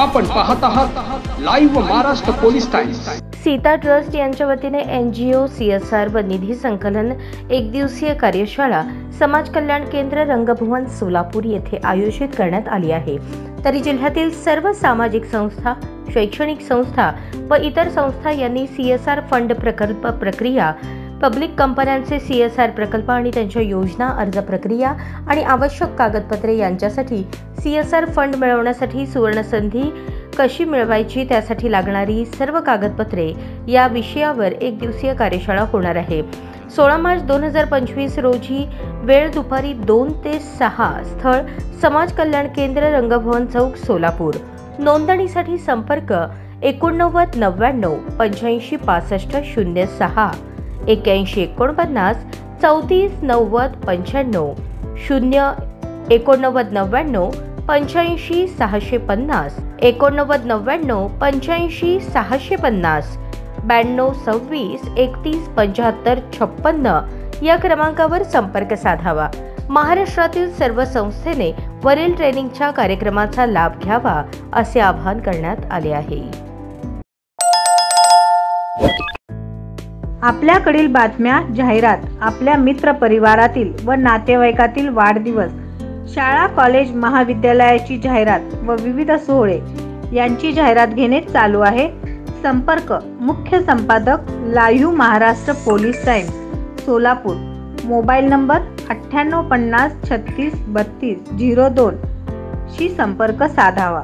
आपण पाहत आहात live Maharashtra police times. Sita trust यांच्या वतीने NGO CSR व निधी संकलन एक दिवसीय कार्यशाळा समाज कल्याण केंद्र रंगभवन सोलापूर येथे आयोजित करण्यात आली आहे। तरी जिल्ह्यातील सर्व सामाजिक संस्था, शैक्षणिक संस्था व इतर संस्था यांनी CSR फंड प्रकल्प प्रक्रिया, पब्लिक कंपन्यांचे CSR प्रकल्प आणि त्यांच्या योजना, अर्ज प्रक्रिया आणि आवश्यक कागदपत्रे यांच्यासाठी CSR फंड मिळवण्यासाठी सुवर्ण संधी कशी मिळवायची, त्यासाठी लागणारी सर्व कागदपत्रे या विषयावर एक दिवसीय कार्यशाळा होणार आहे। 16 मार्च 2025 रोजी वेळ दुपारी 2 ते 6, स्थळ समाज कल्याण केंद्र रंगभवन चौक सोलापूर। नोंदणीसाठी संपर्क 89 99 85 65 06 81 49 34 90 95 0 89 99 85 650 89 99 85 650 92 26 31 75 56 या क्रमांकावर संपर्क साधावा। महाराष्ट्रातील सर्व संस्थेने वरील ट्रेनिंगच्या कार्यक्रमाचा लाभ घ्यावा असे आवाहन करण्यात आले आहे। आपल्याकडील बातम्या, जाहिरात, आपल्या मित्र परिवारातील व नातेवाईकातील वाढदिवस, शाळा, कॉलेज, महाविद्यालयाची जाहिरात व विविध सोहळे यांची जाहिरात घेणे चालू आहे। संपर्क मुख्य संपादक, live Maharashtra police times, Solapur. Mobile number 98 50 36 32 02 शी संपर्क साधावा।